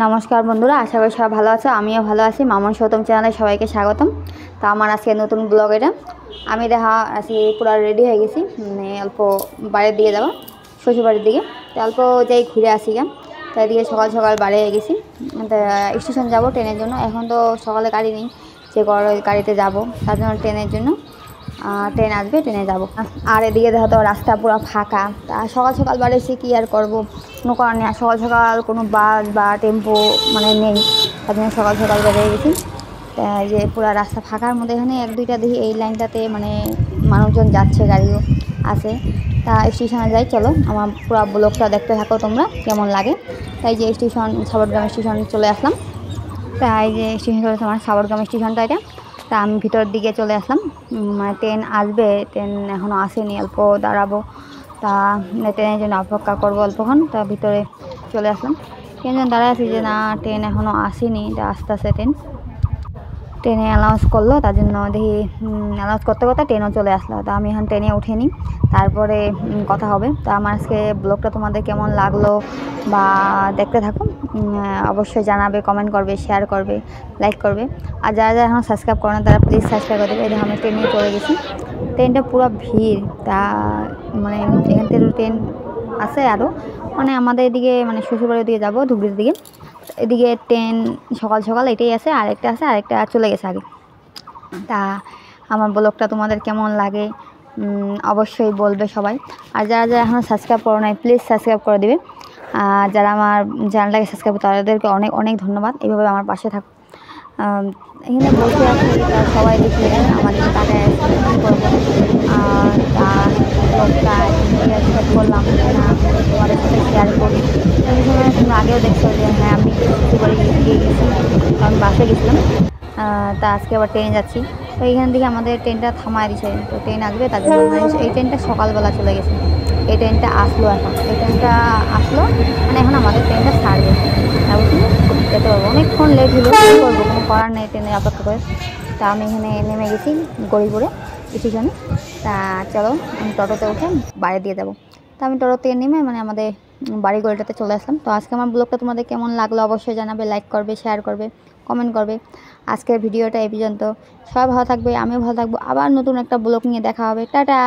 নমস্কার বন্ধুরা, আশা করি সবাই ভালো আছো। আমিও ভালো আছি। মামন সৌতম চ্যানেলে সবাইকে স্বাগতম। তো আমার আজকে নতুন ব্লগ এটা। আমি দেখা আজকে পুরো রেডি হয়ে গেছি, মানে অল্প বাড়ির দিকে যাবো, শ্বশুর বাড়ির দিকে। তো অল্প যাই ঘুরে আসি গা। তো এদিকে সকাল সকাল বাড়ি হয়ে গেছি। তো স্টেশন যাবো ট্রেনের জন্য। এখন তো সকালে গাড়ি নেই, যে গাড়িতে যাব, তার জন্য ট্রেনের জন্য ট্রেন আসবে, ট্রেনে যাব। আর এদিকে দেখো তো রাস্তা পুরো ফাঁকা। তা সকাল সকাল বাড়িয়েছি, কী আর করবো, কোনো কারণ নেই। সকাল সকাল কোনো বাস বা টেম্পো মানে নেই, তার জন্য সকাল সকাল বেরিয়ে গেছি। যে পুরো রাস্তা ফাঁকার মধ্যে এখানে এক দুইটা দেখি এই লাইনটাতে মানে মানুষজন যাচ্ছে, গাড়িও আছে। তা স্টেশনে যাই, চলো আমার পুরো ব্লগটা দেখতে থাকো তোমরা, কেমন লাগে। তাই যে স্টেশন, সাবরগ্রাম স্টেশন চলে আসলাম। তাই যে স্টেশন চলে আমার সাবরগ্রাম স্টেশনটা এটা। তা আমি ভিতরের দিকে চলে আসলাম, মানে ট্রেন আসবে, ট্রেন এখনও আসেনি, অল্প দাঁড়াবো। তা ট্রেনের জন্য অপেক্ষা করবো অল্পক্ষণ। তা ভিতরে চলে আসলাম, ট্রেনের জন্য দাঁড়ায় আছি যে না, ট্রেন এখনও আসেনি, তা আস্তে আস্তে ট্রেনে অ্যানাউন্স করলো, তার জন্য দেখি অ্যানাউন্স করতে করতে ট্রেনও চলে আসলো। তা আমি এখন ট্রেনে উঠে নিই, তারপরে কথা হবে। তা আমার আজকে ব্লগটা তোমাদের কেমন লাগলো বা দেখতে থাকো, অবশ্যই জানাবে, কমেন্ট করবে, শেয়ার করবে, লাইক করবে। আর যারা যারা এখন সাবস্ক্রাইব করে না তারা প্লিজ সাবস্ক্রাইব করে দেবে। এই আমি ট্রেনে চলে গেছি, ট্রেনটা পুরো ভিড়। তা মানে এখান থেকে ট্রেন আছে আরও, মানে আমাদের এদিকে মানে শ্বশুরবাড়ির দিকে যাবো, ধুবড়ির দিকে। এদিকে ট্রেন সকাল সকাল এটাই আছে, আরেকটা আছে, আরেকটা চলে গেছে আগে। তা আমার ব্লগটা তোমাদের কেমন লাগে অবশ্যই বলবে সবাই। আর যারা যারা এখনও সাবস্ক্রাইব করো নাই প্লিজ সাবস্ক্রাইব করে দেবে। যারা আমার চ্যানেলটাকে সাবস্ক্রাইব করে তাদেরকে অনেক অনেক ধন্যবাদ। এইভাবে আমার পাশে থাকো। এখানে বসে আছি, সবাই দেখলে আমার দিকে তাকায় আছে, কী করবো। তা ব্লগটা শেয়ার করলাম যে না, তোমাদের সাথে শেয়ার করি। এই সময় তোমরা আগেও দেখছো যে হ্যাঁ আমি শ্বশুরবাড়ি গিয়ে গেছি, আমি বাসে গেছিলাম। তা আজকে আবার ট্রেনে যাচ্ছি। তো এইখান থেকে আমাদের ট্রেনটা থামায় দিছে, তো ট্রেন আসবে তার জন্য। এই ট্রেনটা সকালবেলা চলে গেছে, এই ট্রেনটা আসলো এখন, এই ট্রেনটা আসলো, মানে এখন আমাদের ট্রেনটা ছাড়বে। বুঝলি, যেতে পারবো। অনেকক্ষণ লেট হলো, কী করবো, কোনো করার নেই, ট্রেনে অপেক্ষা করে। তা আমি এখানে নেমে গেছি গড়িপুরে স্টেশনে। তা চলো আমি টোটোতে উঠে বাড়ি দিয়ে যাবো। তা আমি টোটোতে নেমে মানে আমাদের বাড়ি গলিটাতে চলে আসলাম। তো আজকে আমার ব্লগটা তোমাদের কেমন লাগলো অবশ্যই জানাবে, লাইক করবে, শেয়ার করবে, কমেন্ট করবে। আজকের ভিডিওটা এই পর্যন্ত। সবাই ভালো থাকবে, আমিও ভালো থাকবো। আবার নতুন একটা ব্লগ নিয়ে দেখা হবে। টাটা।